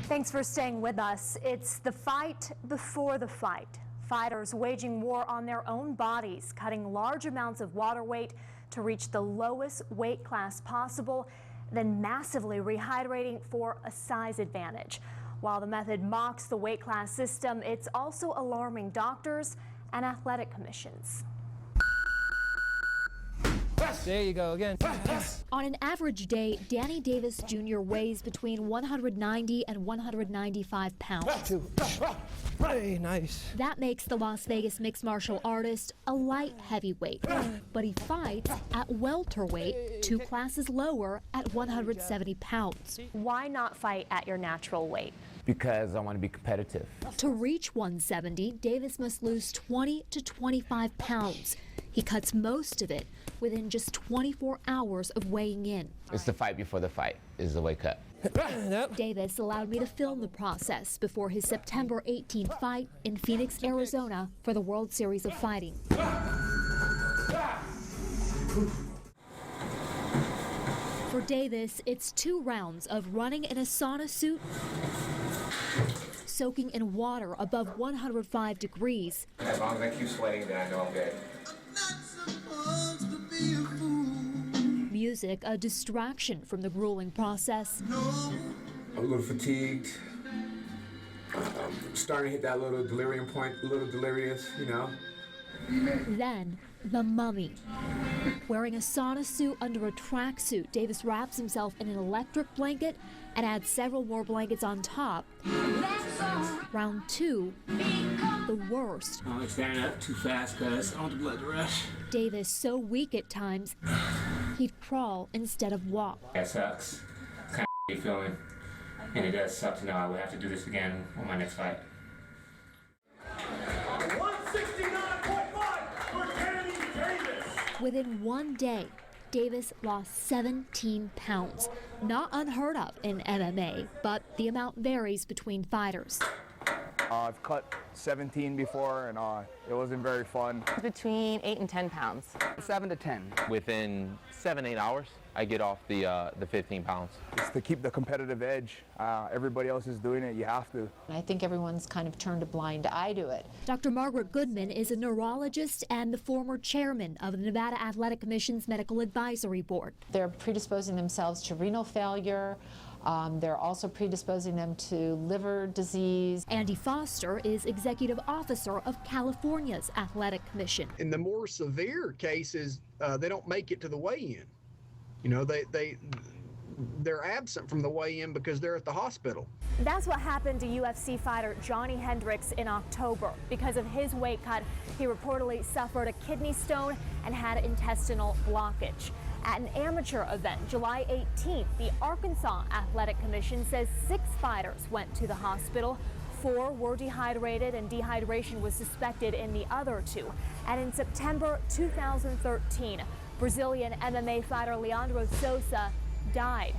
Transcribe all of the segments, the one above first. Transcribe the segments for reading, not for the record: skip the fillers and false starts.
Thanks for staying with us. It's the fight before the fight. Fighters waging war on their own bodies, cutting large amounts of water weight to reach the lowest weight class possible, then massively rehydrating for a size advantage. While the method mocks the weight class system, it's also alarming doctors and athletic commissions. There you go again. On an average day, Danny Davis Jr. weighs between 190 and 195 pounds. Hey, nice. That makes the Las Vegas mixed martial artist a light heavyweight, but he fights at welterweight, 2 classes lower at 170 pounds. Why not fight at your natural weight? Because I want to be competitive. To reach 170, Davis must lose 20 to 25 pounds. He cuts most of it within just 24 hours of weighing in. It's the fight before the fight is the weight cut. Davis allowed me to film the process before his September 18th fight in Phoenix, Arizona for the World Series of Fighting. For Davis, it's 2 rounds of running in a sauna suit, soaking in water above 105 degrees. As long as I keep sweating, then I know I'm good. Music, a distraction from the grueling process. I'm a little fatigued. Starting to hit that little delirium point, a little delirious, you know. Then, the mummy. Wearing a sauna suit under a tracksuit, Davis wraps himself in an electric blanket and adds several more blankets on top. Round 2, the worst. I don't like standing up too fast because I want the blood to rush. Davis so weak at times, he'd crawl instead of walk. That sucks. It's kind of feeling, and it does suck to know I would have to do this again on my next fight. 169.5 for Danny Davis. Within one day, Davis lost 17 pounds. Not unheard of in MMA, but the amount varies between fighters. I've cut 17 before, and it wasn't very fun. Between 8 and 10 pounds. 7 to 10. Within 7-8 hours, I get off the 15 pounds. It's to keep the competitive edge. Everybody else is doing it. You have to. I think everyone's kind of turned a blind eye to it. Dr. Margaret Goodman is a neurologist and the former chairman of the Nevada Athletic Commission's Medical Advisory Board. They're predisposing themselves to renal failure. They're also predisposing them to liver disease. Andy Foster is executive officer of California's Athletic Commission. In the more severe cases, they don't make it to the weigh-in. You know, they're absent from the weigh-in because they're at the hospital. That's what happened to UFC fighter Johnny Hendricks in October. Because of his weight cut, he reportedly suffered a kidney stone and had intestinal blockage. At an amateur event July 18th, the Arkansas Athletic Commission says 6 fighters went to the hospital. 4 were dehydrated and dehydration was suspected in the other 2. And in September 2013, Brazilian MMA fighter Leandro Sosa died.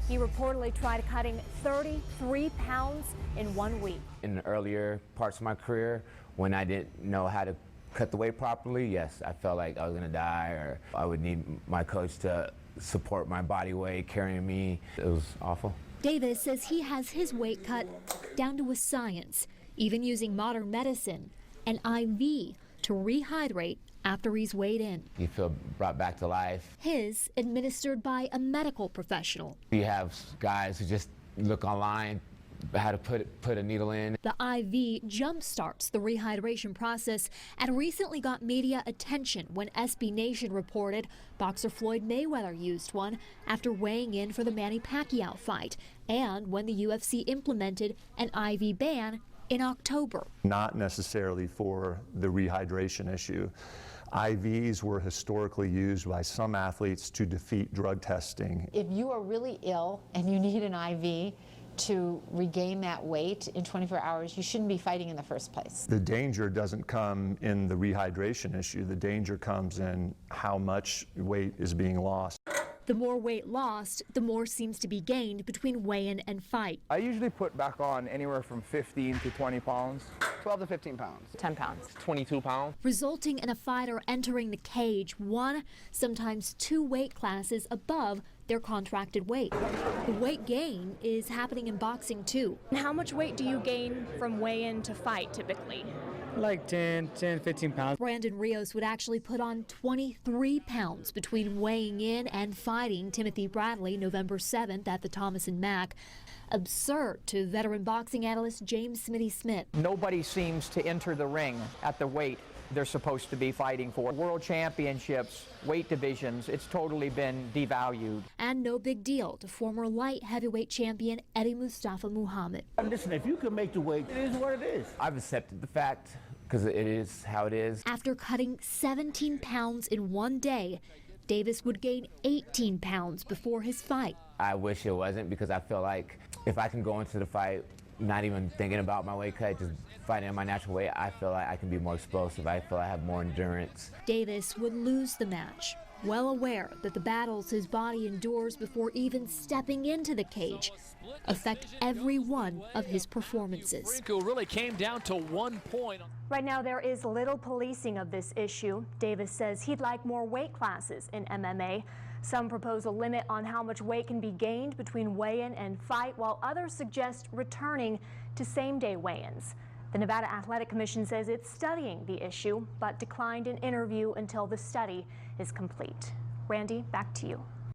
He reportedly tried cutting 33 pounds in 1 week. In the earlier parts of my career, when I didn't know how to cut the weight properly, yes, I felt like I was gonna die, or I would need my coach to support my body weight, carrying me. It was awful. Davis says he has his weight cut down to a science, even using modern medicine, an IV to rehydrate after he's weighed in. You feel brought back to life. His administered by a medical professional. You have guys who just look online how to put a needle in. The IV jumpstarts the rehydration process and recently got media attention when SB Nation reported boxer Floyd Mayweather used one after weighing in for the Manny Pacquiao fight, and when the UFC implemented an IV ban in October. Not necessarily for the rehydration issue. IVs were historically used by some athletes to defeat drug testing. If you are really ill and you need an IV to regain that weight in 24 hours, you shouldn't be fighting in the first place. The danger doesn't come in the rehydration issue. The danger comes in how much weight is being lost. The more weight lost, the more seems to be gained between weigh-in and fight. I usually put back on anywhere from 15 to 20 pounds. 12 to 15 pounds. 10 pounds. 22 pounds. Resulting in a fighter entering the cage 1, sometimes 2 weight classes above their contracted weight. The weight gain is happening in boxing too. And how much weight do you gain from weigh-in to fight typically? Like 10, 15 pounds. Brandon Rios would actually put on 23 pounds between weighing in and fighting Timothy Bradley November 7th at the Thomas & Mack. Absurd to veteran boxing analyst James Smitty Smith. Nobody seems to enter the ring at the weight they're supposed to be fighting for. World championships, weight divisions, it's totally been devalued. And no big deal to former light heavyweight champion Eddie Mustafa Muhammad. Listen, if you can make the weight, it is what it is. I've accepted the fact because it is how it is. After cutting 17 pounds in one day, Davis would gain 18 pounds before his fight. I wish it wasn't, because I feel like if I can go into the fight not even thinking about my weight cut, just fighting at my natural weight, I feel like I can be more explosive. I feel I have more endurance. Davis would lose the match, well aware that the battles his body endures before even stepping into the cage affect every one of his performances. Really came down to 1 point. Right now, there is little policing of this issue. Davis says he'd like more weight classes in MMA. Some propose a limit on how much weight can be gained between weigh-in and fight, while others suggest returning to same-day weigh-ins. The Nevada Athletic Commission says it's studying the issue, but declined an interview until the study is complete. Randy, back to you.